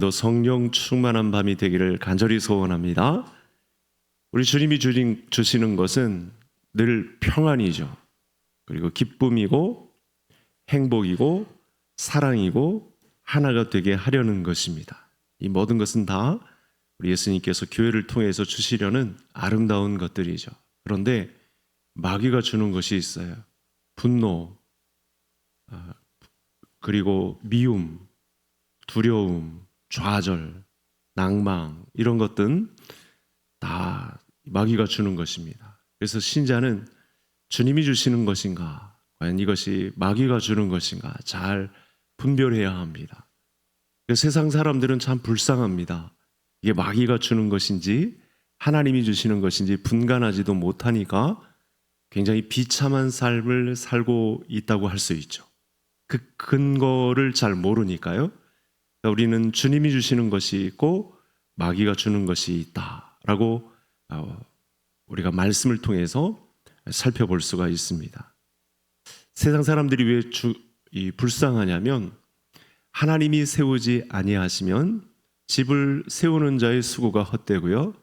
또 성령 충만한 밤이 되기를 간절히 소원합니다. 우리 주님이 주시는 것은 늘 평안이죠. 그리고 기쁨이고 행복이고 사랑이고 하나가 되게 하려는 것입니다. 이 모든 것은 다 우리 예수님께서 교회를 통해서 주시려는 아름다운 것들이죠. 그런데 마귀가 주는 것이 있어요. 분노, 그리고 미움, 두려움, 좌절, 낭망, 이런 것들은 다 마귀가 주는 것입니다. 그래서 신자는 주님이 주시는 것인가, 과연 이것이 마귀가 주는 것인가 잘 분별해야 합니다. 세상 사람들은 참 불쌍합니다. 이게 마귀가 주는 것인지 하나님이 주시는 것인지 분간하지도 못하니까 굉장히 비참한 삶을 살고 있다고 할 수 있죠. 그 근거를 잘 모르니까요. 우리는 주님이 주시는 것이 있고 마귀가 주는 것이 있다라고 우리가 말씀을 통해서 살펴볼 수가 있습니다. 세상 사람들이 왜 불쌍하냐면 하나님이 세우지 아니하시면 집을 세우는 자의 수고가 헛되고요.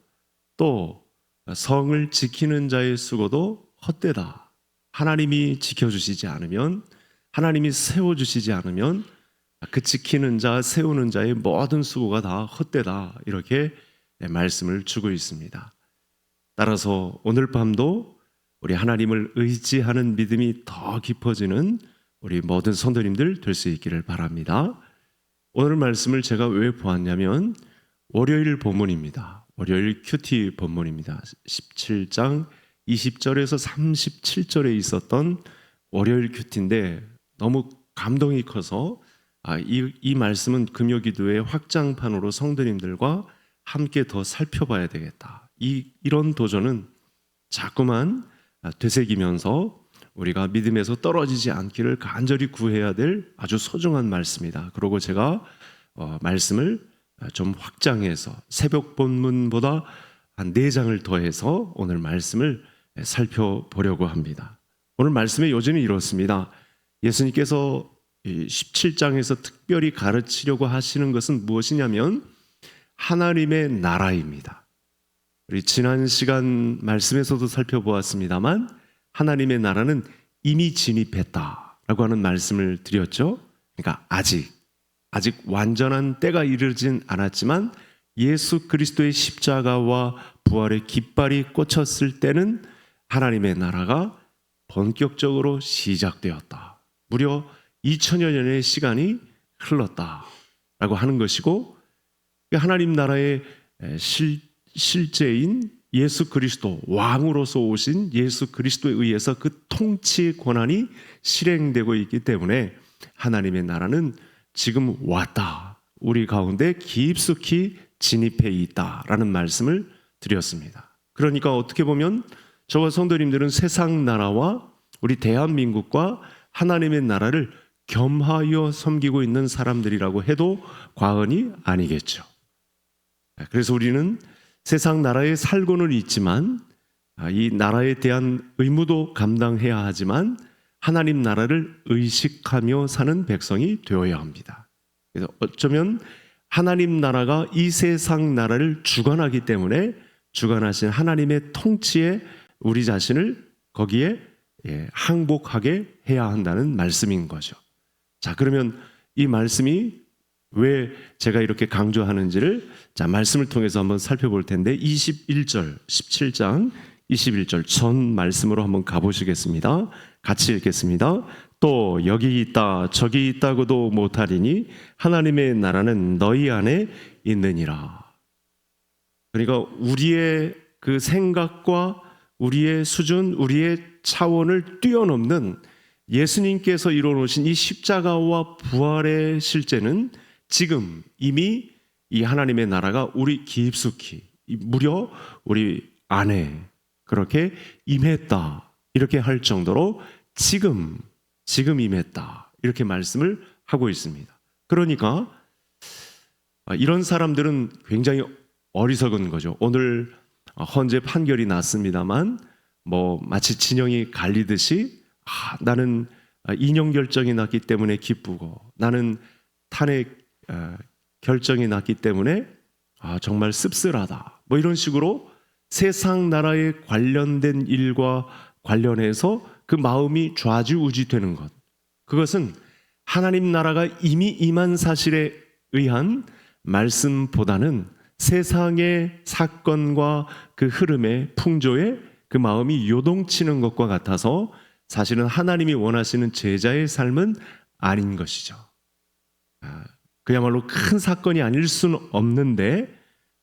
또 성을 지키는 자의 수고도 헛되다. 하나님이 지켜주시지 않으면, 하나님이 세워주시지 않으면 그 지키는 자, 세우는 자의 모든 수고가 다 헛되다. 이렇게 말씀을 주고 있습니다. 따라서 오늘 밤도 우리 하나님을 의지하는 믿음이 더 깊어지는 우리 모든 성도님들 될 수 있기를 바랍니다. 오늘 말씀을 제가 왜 보았냐면 월요일 본문입니다. 월요일 큐티 본문입니다. 17장 20절에서 37절에 있었던 월요일 큐티인데 너무 감동이 커서 이 말씀은 금요기도의 확장판으로 성도님들과 함께 더 살펴봐야 되겠다. 이런 도전은 자꾸만 되새기면서 우리가 믿음에서 떨어지지 않기를 간절히 구해야 될 아주 소중한 말씀이다. 그리고 제가 말씀을 좀 확장해서 새벽 본문보다 한 4장을 더해서 오늘 말씀을 살펴보려고 합니다. 오늘 말씀의 요지는 이렇습니다. 예수님께서 17장에서 특별히 가르치려고 하시는 것은 무엇이냐면 하나님의 나라입니다. 우리 지난 시간 말씀에서도 살펴보았습니다만 하나님의 나라는 이미 진입했다라고 하는 말씀을 드렸죠. 그러니까 아직 완전한 때가 이르진 않았지만 예수 그리스도의 십자가와 부활의 깃발이 꽂혔을 때는 하나님의 나라가 본격적으로 시작되었다. 무려 2000여 년의 시간이 흘렀다라고 하는 것이고, 하나님 나라의 실제인 예수 그리스도, 왕으로서 오신 예수 그리스도에 의해서 그 통치 권한이 실행되고 있기 때문에 하나님의 나라는 지금 왔다. 우리 가운데 깊숙이 진입해 있다라는 말씀을 드렸습니다. 그러니까 어떻게 보면 저와 성도님들은 세상 나라와 우리 대한민국과 하나님의 나라를 겸하여 섬기고 있는 사람들이라고 해도 과언이 아니겠죠. 그래서 우리는 세상 나라에 살고는 있지만 이 나라에 대한 의무도 감당해야 하지만 하나님 나라를 의식하며 사는 백성이 되어야 합니다. 그래서 어쩌면 하나님 나라가 이 세상 나라를 주관하기 때문에 주관하신 하나님의 통치에 우리 자신을 거기에 항복하게 해야 한다는 말씀인 거죠. 자, 그러면 이 말씀이 왜 제가 이렇게 강조하는지를 말씀을 통해서 한번 살펴볼 텐데 21절, 17장 21절 전 말씀으로 한번 가보시겠습니다. 같이 읽겠습니다. 또 여기 있다 저기 있다고도 못하리니 하나님의 나라는 너희 안에 있느니라. 그러니까 우리의 그 생각과 우리의 수준, 우리의 차원을 뛰어넘는 예수님께서 이루어놓으신 이 십자가와 부활의 실제는 지금 이미 이 하나님의 나라가 우리 깊숙이 무려 우리 안에 그렇게 임했다 이렇게 할 정도로 지금 임했다 이렇게 말씀을 하고 있습니다. 그러니까 이런 사람들은 굉장히 어리석은 거죠. 오늘 헌재 판결이 났습니다만 마치 진영이 갈리듯이 나는 인용 결정이 났기 때문에 기쁘고 나는 탄핵 결정이 났기 때문에 정말 씁쓸하다. 뭐 이런 식으로 세상 나라에 관련된 일과 관련해서 그 마음이 좌지우지되는 것. 그것은 하나님 나라가 이미 임한 사실에 의한 말씀보다는 세상의 사건과 그 흐름의 풍조에 그 마음이 요동치는 것과 같아서 사실은 하나님이 원하시는 제자의 삶은 아닌 것이죠. 그야말로 큰 사건이 아닐 수는 없는데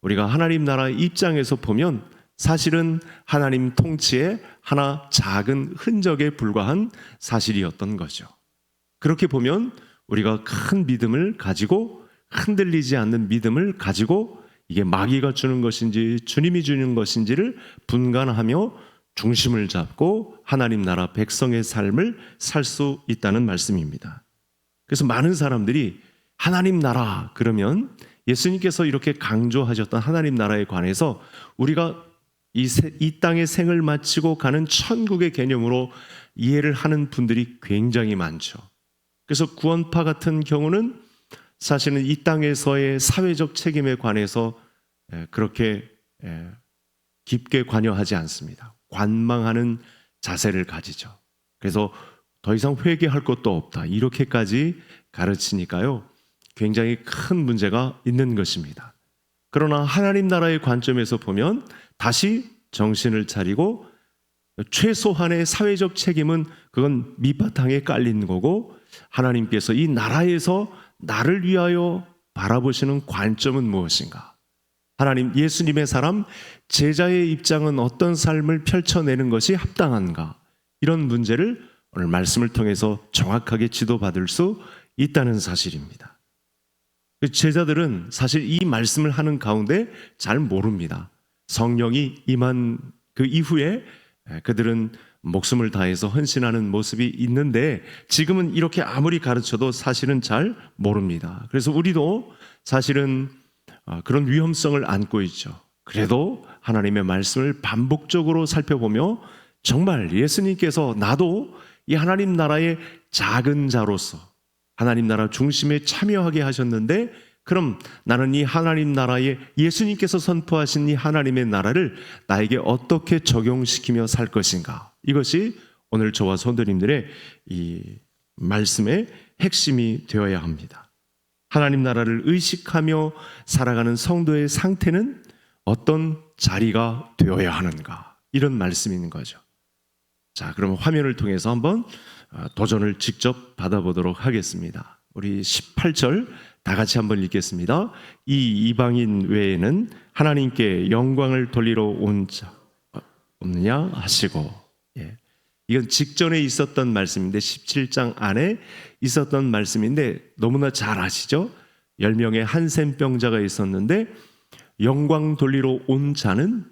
우리가 하나님 나라 입장에서 보면 사실은 하나님 통치의 하나 작은 흔적에 불과한 사실이었던 거죠. 그렇게 보면 우리가 큰 믿음을 가지고 흔들리지 않는 믿음을 가지고 이게 마귀가 주는 것인지 주님이 주는 것인지를 분간하며 중심을 잡고 하나님 나라 백성의 삶을 살 수 있다는 말씀입니다. 그래서 많은 사람들이 하나님 나라 그러면 예수님께서 이렇게 강조하셨던 하나님 나라에 관해서 우리가 이 땅의 생을 마치고 가는 천국의 개념으로 이해를 하는 분들이 굉장히 많죠. 그래서 구원파 같은 경우는 사실은 이 땅에서의 사회적 책임에 관해서 그렇게 깊게 관여하지 않습니다. 관망하는 자세를 가지죠. 그래서 더 이상 회개할 것도 없다. 이렇게까지 가르치니까요. 굉장히 큰 문제가 있는 것입니다. 그러나 하나님 나라의 관점에서 보면 다시 정신을 차리고 최소한의 사회적 책임은 그건 밑바탕에 깔린 거고 하나님께서 이 나라에서 나를 위하여 바라보시는 관점은 무엇인가? 하나님, 예수님의 사람, 제자의 입장은 어떤 삶을 펼쳐내는 것이 합당한가? 이런 문제를 오늘 말씀을 통해서 정확하게 지도받을 수 있다는 사실입니다. 제자들은 사실 이 말씀을 하는 가운데 잘 모릅니다. 성령이 임한 그 이후에 그들은 목숨을 다해서 헌신하는 모습이 있는데 지금은 이렇게 아무리 가르쳐도 사실은 잘 모릅니다. 그래서 우리도 사실은 그런 위험성을 안고 있죠. 그래도 하나님의 말씀을 반복적으로 살펴보며 정말 예수님께서 나도 이 하나님 나라의 작은 자로서 하나님 나라 중심에 참여하게 하셨는데 그럼 나는 이 하나님 나라에 예수님께서 선포하신 이 하나님의 나라를 나에게 어떻게 적용시키며 살 것인가? 이것이 오늘 저와 성도님들의 이 말씀의 핵심이 되어야 합니다. 하나님 나라를 의식하며 살아가는 성도의 상태는 어떤 자리가 되어야 하는가? 이런 말씀이 있는 거죠. 자, 그럼 화면을 통해서 한번 도전을 직접 받아보도록 하겠습니다. 우리 18절 다 같이 한번 읽겠습니다. 이 이방인 외에는 하나님께 영광을 돌리러 온 자 없느냐 하시고, 이건 직전에 있었던 말씀인데 17장 안에 있었던 말씀인데 너무나 잘 아시죠? 10명의 한센병자가 있었는데 영광 돌리러 온 자는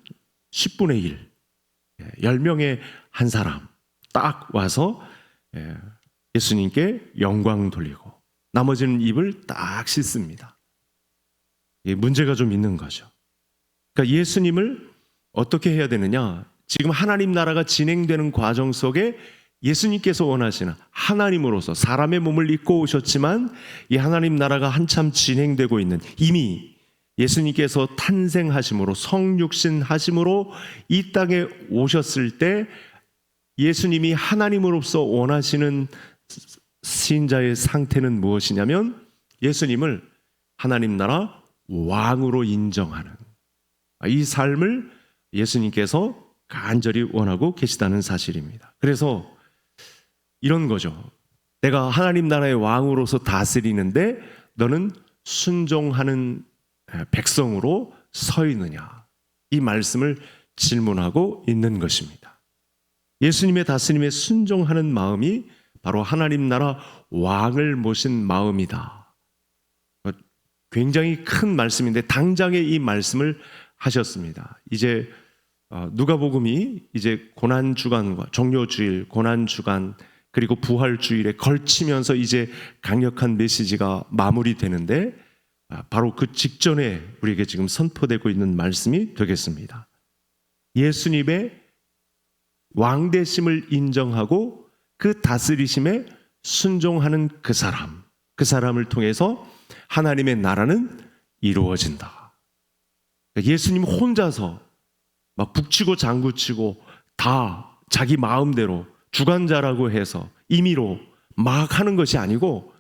10분의 1, 10명의 한 사람 딱 와서 예수님께 영광 돌리고 나머지는 입을 딱 씻습니다. 문제가 좀 있는 거죠. 그러니까 예수님을 어떻게 해야 되느냐? 지금 하나님 나라가 진행되는 과정 속에 예수님께서 원하시는 하나님으로서 사람의 몸을 입고 오셨지만 이 하나님 나라가 한참 진행되고 있는 이미 예수님께서 탄생하심으로 성육신 하심으로 이 땅에 오셨을 때 예수님이 하나님으로서 원하시는 신자의 상태는 무엇이냐면 예수님을 하나님 나라 왕으로 인정하는 이 삶을 예수님께서 간절히 원하고 계시다는 사실입니다. 그래서 이런 거죠. 내가 하나님 나라의 왕으로서 다스리는데 너는 순종하는 백성으로 서 있느냐? 이 말씀을 질문하고 있는 것입니다. 예수님의 다스림에 순종하는 마음이 바로 하나님 나라 왕을 모신 마음이다. 굉장히 큰 말씀인데 당장에 이 말씀을 하셨습니다. 이제 누가복음이 이제 고난주간과 종료주일, 고난주간 그리고 부활주일에 걸치면서 이제 강력한 메시지가 마무리되는데 바로 그 직전에 우리에게 지금 선포되고 있는 말씀이 되겠습니다. 예수님의 왕대심을 인정하고 그 다스리심에 순종하는 그 사람을 통해서 하나님의 나라는 이루어진다. 예수님 혼자서 막 북치고 장구치고 다 자기 마음대로 주관자라고 해서 임의로 막 하는 것이 아니고,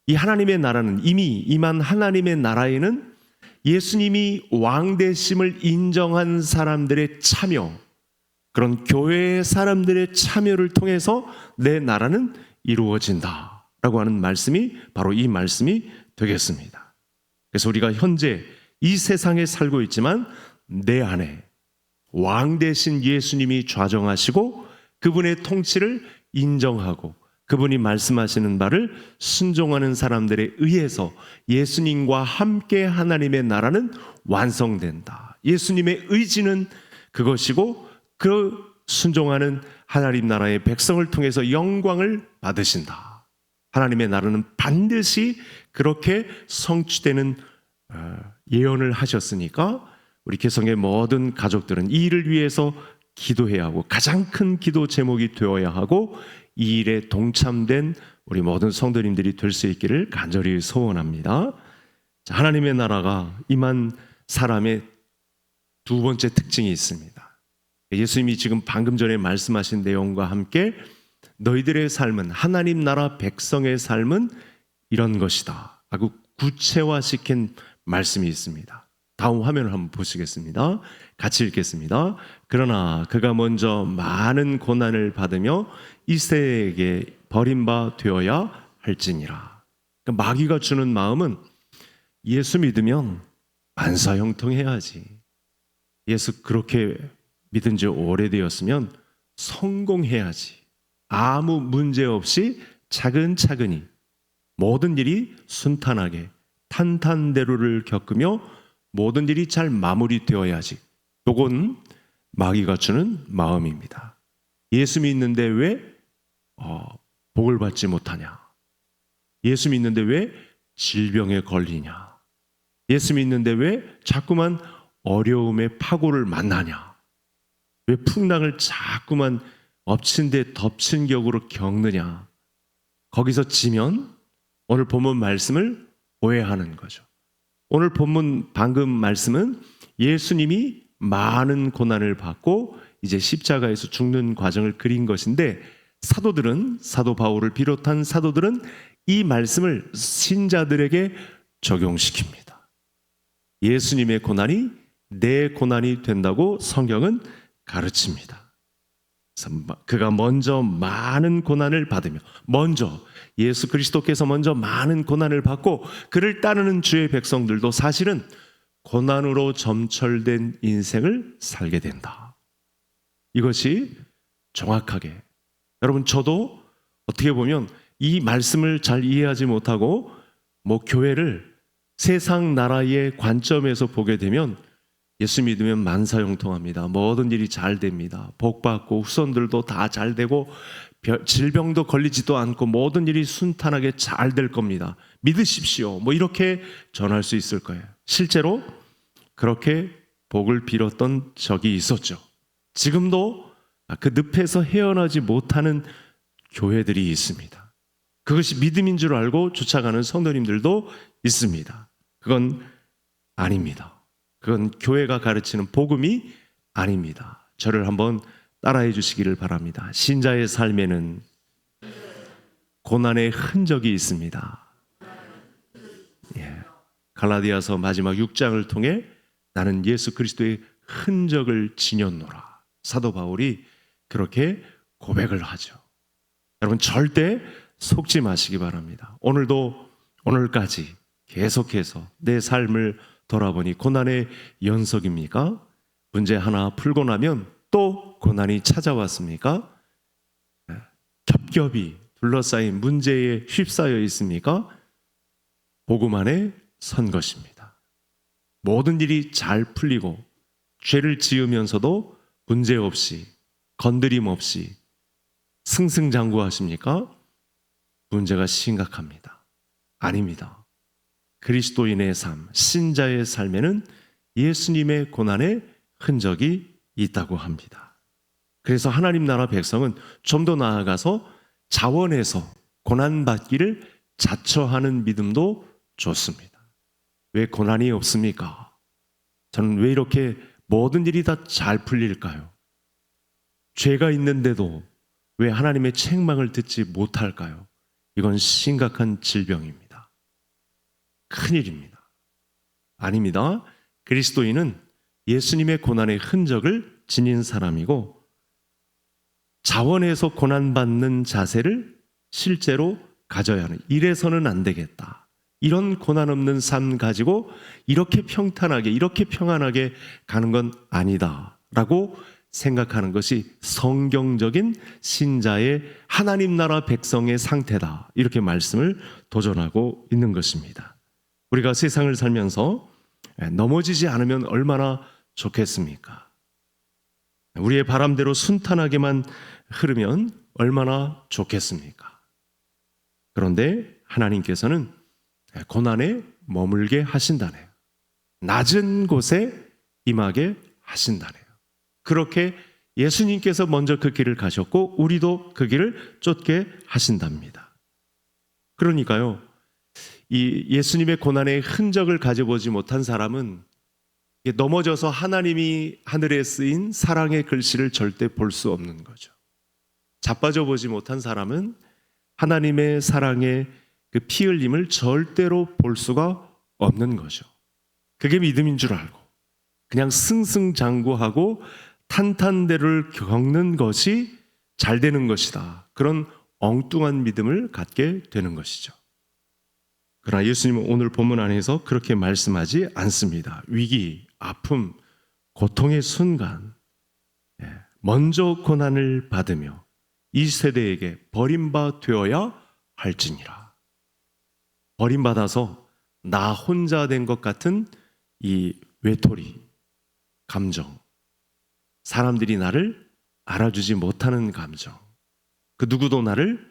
이 하나님의 나라는, 이미 임한 하나님의 나라에는 예수님이 왕 되심을 인정한 사람들의 참여, 그런 교회의 사람들의 참여를 통해서 내 나라는 이루어진다라고 하는 말씀이 바로 이 말씀이 되겠습니다. 그래서 우리가 현재 이 세상에 살고 있지만 내 안에 왕 되신 예수님이 좌정하시고 그분의 통치를 인정하고 그분이 말씀하시는 바를 순종하는 사람들에 의해서 예수님과 함께 하나님의 나라는 완성된다. 예수님의 의지는 그것이고 그 순종하는 하나님 나라의 백성을 통해서 영광을 받으신다. 하나님의 나라는 반드시 그렇게 성취되는 예언을 하셨으니까 우리 개성의 모든 가족들은 이 일을 위해서 기도해야 하고, 가장 큰 기도 제목이 되어야 하고, 이 일에 동참된 우리 모든 성도님들이 될 수 있기를 간절히 소원합니다. 하나님의 나라가 임한 사람의 두 번째 특징이 있습니다. 예수님이 지금 방금 전에 말씀하신 내용과 함께 너희들의 삶은, 하나님 나라 백성의 삶은 이런 것이다 하고 구체화시킨 말씀이 있습니다. 다음 화면을 한번 보시겠습니다. 같이 읽겠습니다. 그러나 그가 먼저 많은 고난을 받으며 이새에게 버림바 되어야 할지니라. 그러니까 마귀가 주는 마음은 예수 믿으면 만사형통해야지, 예수 그렇게 믿은 지 오래되었으면 성공해야지, 아무 문제 없이 차근차근히 모든 일이 순탄하게 탄탄대로를 겪으며 모든 일이 잘 마무리되어야지. 요건 마귀가 주는 마음입니다. 예수 믿는데 왜 복을 받지 못하냐? 예수 믿는데 왜 질병에 걸리냐? 예수 믿는데 왜 자꾸만 어려움의 파고를 만나냐? 왜 풍랑을 자꾸만 엎친 데 덮친 격으로 겪느냐? 거기서 지면 오늘 본문 말씀을 오해하는 거죠. 오늘 본문 방금 말씀은 예수님이 많은 고난을 받고 이제 십자가에서 죽는 과정을 그린 것인데, 사도들은, 사도 바울을 비롯한 사도들은 이 말씀을 신자들에게 적용시킵니다. 예수님의 고난이 내 고난이 된다고 성경은 가르칩니다. 그가 먼저 많은 고난을 받으며, 먼저 예수 그리스도께서 먼저 많은 고난을 받고 그를 따르는 주의 백성들도 사실은 고난으로 점철된 인생을 살게 된다. 이것이 정확하게, 여러분 저도 어떻게 보면 이 말씀을 잘 이해하지 못하고 교회를 세상 나라의 관점에서 보게 되면 예수 믿으면 만사형통합니다. 모든 일이 잘 됩니다. 복 받고 후손들도 다 잘 되고 질병도 걸리지도 않고 모든 일이 순탄하게 잘 될 겁니다. 믿으십시오. 이렇게 전할 수 있을 거예요. 실제로 그렇게 복을 빌었던 적이 있었죠. 지금도 그 늪에서 헤어나지 못하는 교회들이 있습니다. 그것이 믿음인 줄 알고 쫓아가는 성도님들도 있습니다. 그건 아닙니다. 그건 교회가 가르치는 복음이 아닙니다. 저를 한번 따라해 주시기를 바랍니다. 신자의 삶에는 고난의 흔적이 있습니다. 갈라디아서 마지막 6장을 통해 나는 예수 그리스도의 흔적을 지녔노라. 사도 바울이 그렇게 고백을 하죠. 여러분 절대 속지 마시기 바랍니다. 오늘도, 오늘까지 계속해서 내 삶을 돌아보니 고난의 연속입니까? 문제 하나 풀고 나면 또 고난이 찾아왔습니까? 겹겹이 둘러싸인 문제에 휩싸여 있습니까? 복음 안에 선 것입니다. 모든 일이 잘 풀리고 죄를 지으면서도 문제 없이, 건드림 없이 승승장구하십니까? 문제가 심각합니다. 아닙니다. 그리스도인의 삶, 신자의 삶에는 예수님의 고난의 흔적이 있다고 합니다. 그래서 하나님 나라 백성은 좀 더 나아가서 자원해서 고난받기를 자처하는 믿음도 좋습니다. 왜 고난이 없습니까? 저는 왜 이렇게 모든 일이 다 잘 풀릴까요? 죄가 있는데도 왜 하나님의 책망을 듣지 못할까요? 이건 심각한 질병입니다. 큰일입니다. 아닙니다. 그리스도인은 예수님의 고난의 흔적을 지닌 사람이고 자원해서 고난받는 자세를 실제로 가져야 하는, 이래서는 안 되겠다. 이런 고난 없는 삶 가지고 이렇게 평탄하게, 이렇게 평안하게 가는 건 아니다 라고 생각하는 것이 성경적인 신자의 하나님 나라 백성의 상태다, 이렇게 말씀을 도전하고 있는 것입니다. 우리가 세상을 살면서 넘어지지 않으면 얼마나 좋겠습니까? 우리의 바람대로 순탄하게만 흐르면 얼마나 좋겠습니까? 그런데 하나님께서는 고난에 머물게 하신다네요. 낮은 곳에 임하게 하신다네요. 그렇게 예수님께서 먼저 그 길을 가셨고 우리도 그 길을 쫓게 하신답니다. 그러니까요, 이 예수님의 고난의 흔적을 가져보지 못한 사람은 넘어져서 하나님이 하늘에 쓰인 사랑의 글씨를 절대 볼 수 없는 거죠. 자빠져 보지 못한 사람은 하나님의 사랑의 그 피 흘림을 절대로 볼 수가 없는 거죠. 그게 믿음인 줄 알고 그냥 승승장구하고 탄탄대로를 겪는 것이 잘 되는 것이다, 그런 엉뚱한 믿음을 갖게 되는 것이죠. 그러나 예수님은 오늘 본문 안에서 그렇게 말씀하지 않습니다. 위기, 아픔, 고통의 순간 먼저 고난을 받으며 이 세대에게 버림받아 되어야 할지니라. 버림받아서 나 혼자 된 것 같은 이 외톨이 감정, 사람들이 나를 알아주지 못하는 감정, 그 누구도 나를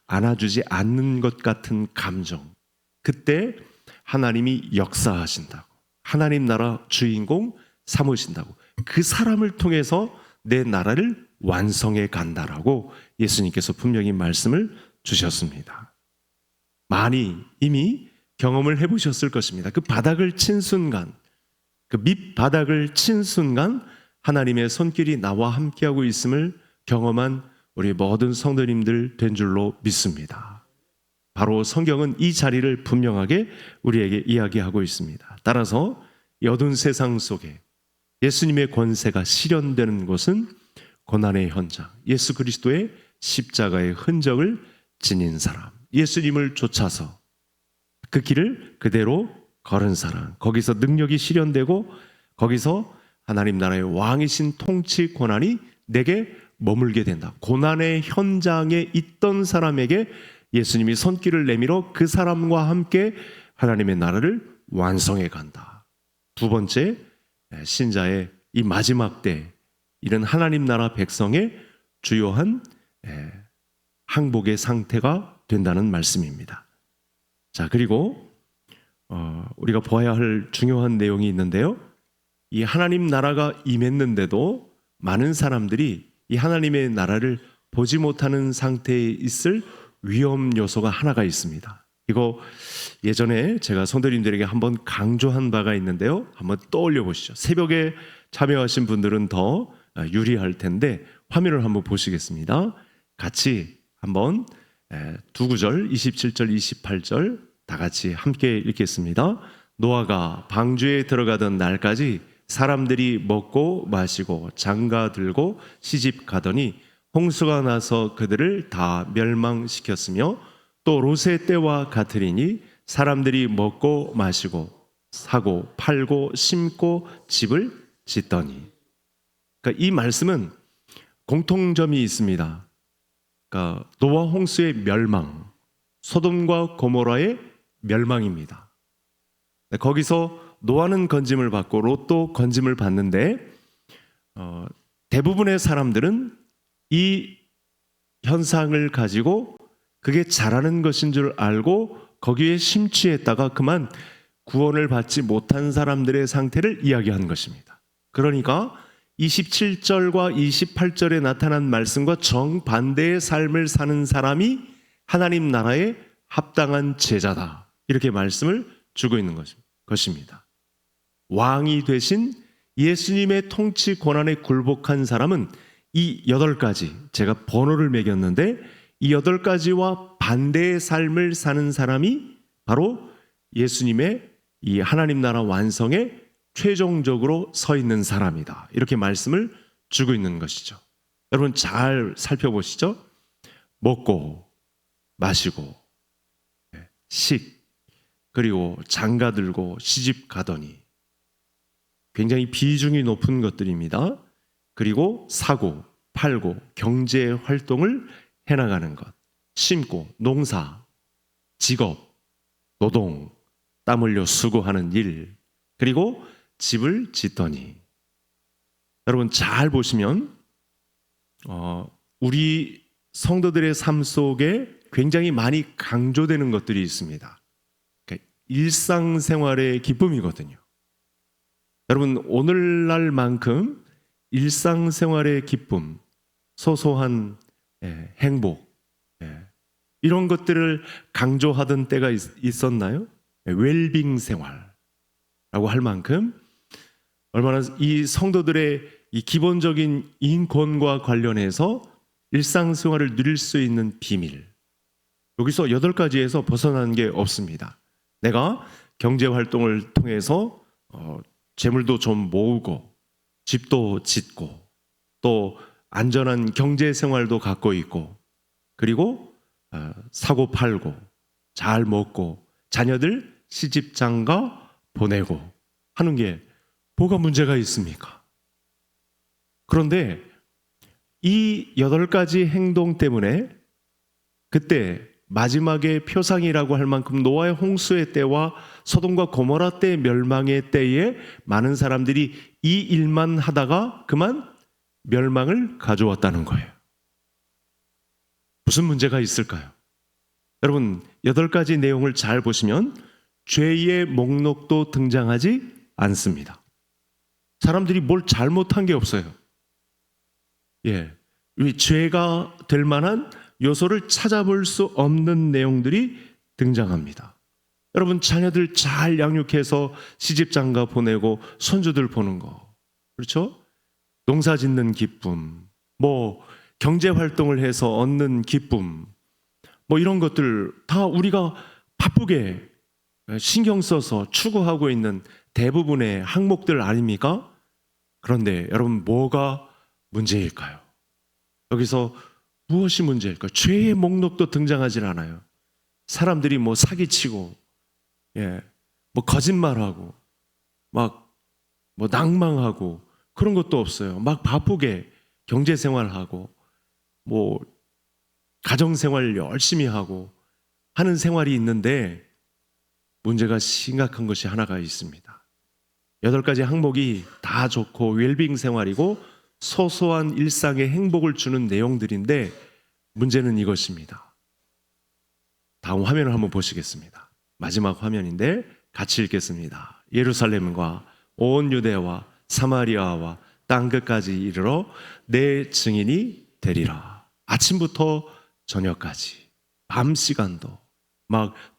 안아주지 않는 것 같은 감정, 그때 하나님이 역사하신다고, 하나님 나라 주인공 삼으신다고, 그 사람을 통해서 내 나라를 완성해 간다라고 예수님께서 분명히 말씀을 주셨습니다. 많이 이미 경험을 해보셨을 것입니다. 그 바닥을 친 순간, 그 밑바닥을 친 순간 하나님의 손길이 나와 함께하고 있음을 경험한 우리 모든 성도님들 된 줄로 믿습니다. 바로 성경은 이 자리를 분명하게 우리에게 이야기하고 있습니다. 따라서 이 어두운 세상 속에 예수님의 권세가 실현되는 곳은 고난의 현장, 예수 그리스도의 십자가의 흔적을 지닌 사람, 예수님을 쫓아서 그 길을 그대로 걸은 사람, 거기서 능력이 실현되고 거기서 하나님 나라의 왕이신 통치 권한이 내게 머물게 된다. 고난의 현장에 있던 사람에게 예수님이 손길을 내밀어 그 사람과 함께 하나님의 나라를 완성해 간다. 두 번째, 신자의 이 마지막 때 이런 하나님 나라 백성의 주요한 항복의 상태가 된다는 말씀입니다. 자, 그리고 우리가 보아야 할 중요한 내용이 있는데요, 이 하나님 나라가 임했는데도 많은 사람들이 이 하나님의 나라를 보지 못하는 상태에 있을 위험 요소가 하나가 있습니다. 이거 예전에 제가 성도님들에게 한번 강조한 바가 있는데요, 한번 떠올려 보시죠. 새벽에 참여하신 분들은 더 유리할 텐데 화면을 한번 보시겠습니다. 같이 한번 두 구절 27절 28절 다 같이 함께 읽겠습니다. 노아가 방주에 들어가던 날까지 사람들이 먹고 마시고 장가 들고 시집 가더니 홍수가 나서 그들을 다 멸망시켰으며 또 롯의 때와 같으리니 사람들이 먹고 마시고 사고 팔고 심고 집을 짓더니. 그러니까 이 말씀은 공통점이 있습니다. 그러니까 노아 홍수의 멸망, 소돔과 고모라의 멸망입니다. 거기서 노아는 건짐을 받고 롯도 건짐을 받는데 대부분의 사람들은 이 현상을 가지고 그게 잘하는 것인 줄 알고 거기에 심취했다가 그만 구원을 받지 못한 사람들의 상태를 이야기한 것입니다. 그러니까 27절과 28절에 나타난 말씀과 정반대의 삶을 사는 사람이 하나님 나라에 합당한 제자다, 이렇게 말씀을 주고 있는 것입니다. 왕이 되신 예수님의 통치 권한에 굴복한 사람은 이 8가지, 제가 번호를 매겼는데 이 8가지와 반대의 삶을 사는 사람이 바로 예수님의 이 하나님 나라 완성에 최종적으로 서 있는 사람이다. 이렇게 말씀을 주고 있는 것이죠. 여러분 잘 살펴보시죠. 먹고 마시고 식 그리고 장가 들고 시집 가더니 굉장히 비중이 높은 것들입니다. 그리고 사고, 팔고, 경제 활동을 해나가는 것, 심고, 농사, 직업, 노동, 땀 흘려 수고하는 일, 그리고 집을 짓더니 여러분 잘 보시면 우리 성도들의 삶 속에 굉장히 많이 강조되는 것들이 있습니다. 그러니까 일상생활의 기쁨이거든요. 여러분 오늘날만큼 일상생활의 기쁨, 소소한 행복 이런 것들을 강조하던 때가 있었나요? 웰빙 생활라고 할 만큼 얼마나 이 성도들의 이 기본적인 인권과 관련해서 일상생활을 누릴 수 있는 비밀, 여기서 8가지에서 벗어나는 게 없습니다. 내가 경제활동을 통해서 재물도 좀 모으고 집도 짓고 또 안전한 경제생활도 갖고 있고 그리고 사고 팔고 잘 먹고 자녀들 시집장가 보내고 하는 게 뭐가 문제가 있습니까? 그런데 이 8가지 행동 때문에 그때 마지막의 표상이라고 할 만큼 노아의 홍수의 때와 소돔과 고모라 때 멸망의 때에 많은 사람들이 이 일만 하다가 그만 멸망을 가져왔다는 거예요. 무슨 문제가 있을까요? 여러분 8가지 내용을 잘 보시면 죄의 목록도 등장하지 않습니다. 사람들이 뭘 잘못한 게 없어요. 이 죄가 될 만한 요소를 찾아볼 수 없는 내용들이 등장합니다. 여러분 자녀들 잘 양육해서 시집장가 보내고 손주들 보는 거, 그렇죠? 농사 짓는 기쁨, 경제활동을 해서 얻는 기쁨, 이런 것들 다 우리가 바쁘게 신경 써서 추구하고 있는 대부분의 항목들 아닙니까? 그런데 여러분 뭐가 문제일까요? 여기서 무엇이 문제일까요? 죄의 목록도 등장하지 않아요. 사람들이 사기치고 거짓말하고 낭망하고 그런 것도 없어요. 바쁘게 경제생활하고 가정생활 열심히 하고 하는 생활이 있는데 문제가 심각한 것이 하나가 있습니다. 8가지 항목이 다 좋고 웰빙 생활이고 소소한 일상의 행복을 주는 내용들인데 문제는 이것입니다. 다음 화면을 한번 보시겠습니다. 마지막 화면인데 같이 읽겠습니다. 예루살렘과 온 유대와 사마리아와 땅끝까지 이르러 내 증인이 되리라. 아침부터 저녁까지 밤 시간도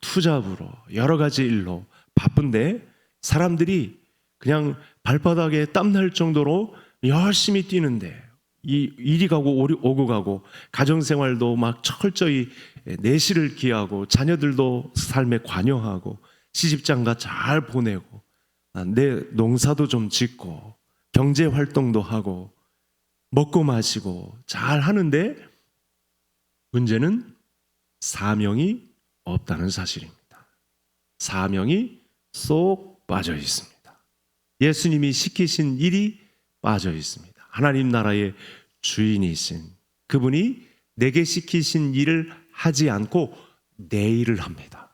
투잡으로 여러 가지 일로 바쁜데 사람들이 그냥 발바닥에 땀날 정도로 열심히 뛰는데 이리 가고 오고 가고 가정생활도 철저히 내실을 기하고 자녀들도 삶에 관여하고 시집장가 잘 보내고 내 농사도 좀 짓고 경제활동도 하고 먹고 마시고 잘 하는데 문제는 사명이 없다는 사실입니다. 사명이 쏙 빠져 있습니다. 예수님이 시키신 일이 빠져 있습니다. 하나님 나라의 주인이신 그분이 내게 시키신 일을 하지 않고 내 일을 합니다.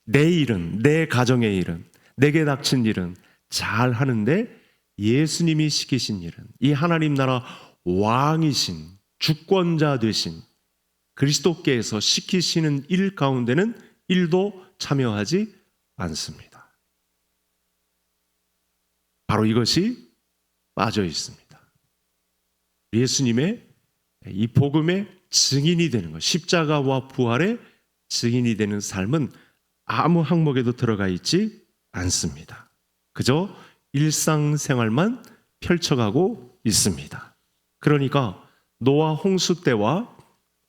내 일은, 내 가정의 일은, 내게 닥친 일은 잘 하는데 예수님이 시키신 일은 이 하나님 나라 왕이신 주권자 되신 그리스도께서 시키시는 일 가운데는 일도 참여하지 않습니다. 바로 이것이 빠져 있습니다. 예수님의 이 복음의 증인이 되는 것, 십자가와 부활의 증인이 되는 삶은 아무 항목에도 들어가 있지 않습니다. 그저 일상생활만 펼쳐가고 있습니다. 그러니까 노아 홍수 때와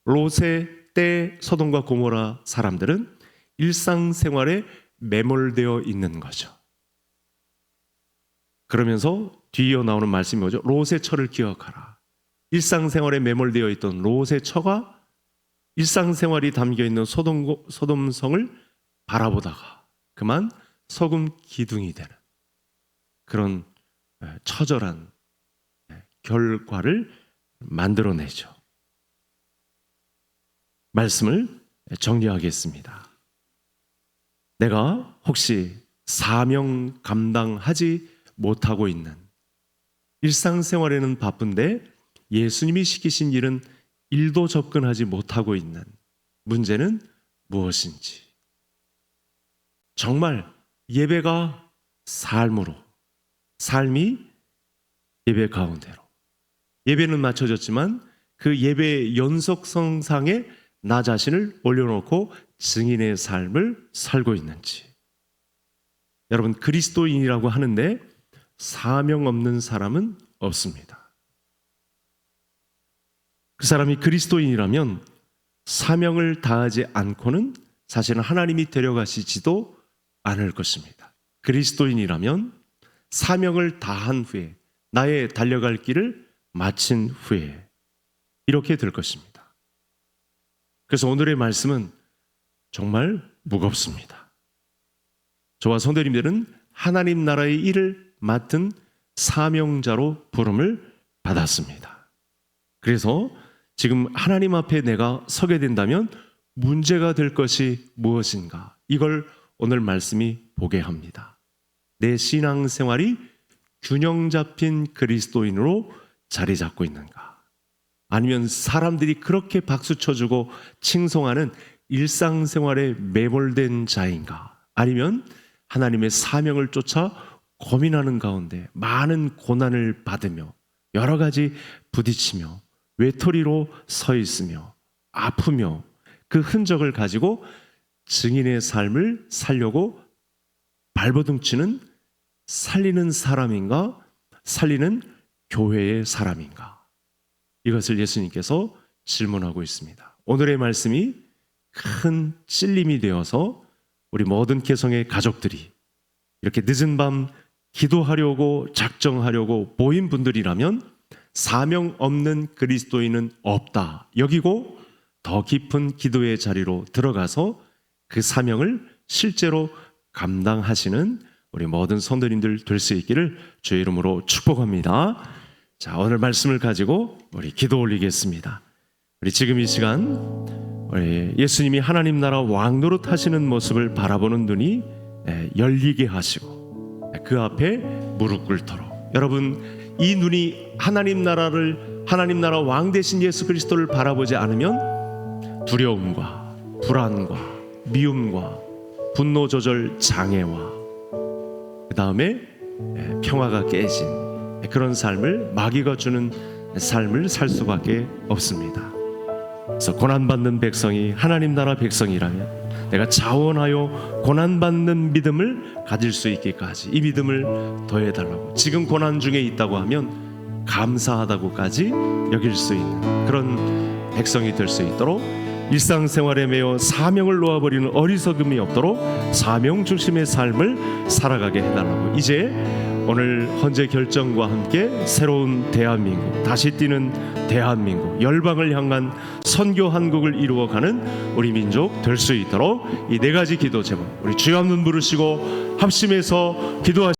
롯의 때 소돔과 고모라 사람들은 일상생활에 매몰되어 있는 거죠. 그러면서 뒤이어 나오는 말씀이 뭐죠? 롯의 처를 기억하라. 일상생활에 매몰되어 있던 롯의 처가 일상생활이 담겨있는 소돔성을 바라보다가 그만 소금 기둥이 되는 그런 처절한 결과를 만들어내죠. 말씀을 정리하겠습니다. 내가 혹시 사명 감당하지 못하고 있는, 일상생활에는 바쁜데 예수님이 시키신 일은 일도 접근하지 못하고 있는 문제는 무엇인지, 정말 예배가 삶으로, 삶이 예배 가운데로, 예배는 맞춰졌지만 그 예배의 연속성상에 나 자신을 올려놓고 증인의 삶을 살고 있는지. 여러분, 그리스도인이라고 하는데 사명 없는 사람은 없습니다. 그 사람이 그리스도인이라면 사명을 다하지 않고는 사실은 하나님이 데려가시지도 않을 것입니다. 그리스도인이라면 사명을 다한 후에, 나의 달려갈 길을 마친 후에 이렇게 될 것입니다. 그래서 오늘의 말씀은 정말 무겁습니다. 저와 성도님들은 하나님 나라의 일을 맡은 사명자로 부름을 받았습니다. 그래서 지금 하나님 앞에 내가 서게 된다면 문제가 될 것이 무엇인가? 이걸 오늘 말씀이 보게 합니다. 내 신앙생활이 균형 잡힌 그리스도인으로 자리 잡고 있는가? 아니면 사람들이 그렇게 박수 쳐주고 칭송하는 일상생활에 매몰된 자인가? 아니면 하나님의 사명을 쫓아 고민하는 가운데 많은 고난을 받으며 여러 가지 부딪히며 외톨이로 서 있으며 아프며 그 흔적을 가지고 증인의 삶을 살려고 발버둥치는 살리는 사람인가? 살리는 교회의 사람인가? 이것을 예수님께서 질문하고 있습니다. 오늘의 말씀이 큰 찔림이 되어서 우리 모든 개성의 가족들이 이렇게 늦은 밤 기도하려고 작정하려고 모인 분들이라면 사명 없는 그리스도인은 없다 여기고 더 깊은 기도의 자리로 들어가서 그 사명을 실제로 감당하시는 우리 모든 성도님들 될 수 있기를 주의 이름으로 축복합니다. 자, 오늘 말씀을 가지고 우리 기도 올리겠습니다. 우리 지금 이 시간 우리 예수님이 하나님 나라 왕 노릇하시는 모습을 바라보는 눈이 열리게 하시고 그 앞에 무릎 꿇도록, 여러분 이 눈이 하나님 나라 왕 되신 예수 그리스도를 바라보지 않으면 두려움과 불안과 미움과 분노 조절 장애와 그 다음에 평화가 깨진 그런 삶을, 마귀가 주는 삶을 살 수밖에 없습니다. 그래서 고난받는 백성이 하나님 나라 백성이라면 내가 자원하여 고난받는 믿음을 가질 수 있기까지 이 믿음을 더해달라고, 지금 고난 중에 있다고 하면 감사하다고까지 여길 수 있는 그런 백성이 될 수 있도록, 일상생활에 매여 사명을 놓아버리는 어리석음이 없도록 사명 중심의 삶을 살아가게 해달라고, 이제 오늘 헌재 결정과 함께 새로운 대한민국, 다시 뛰는 대한민국, 열방을 향한 선교 한국을 이루어가는 우리 민족 될 수 있도록 이 네 가지 기도 제목 우리 주여 한번 부르시고 합심해서 기도하시기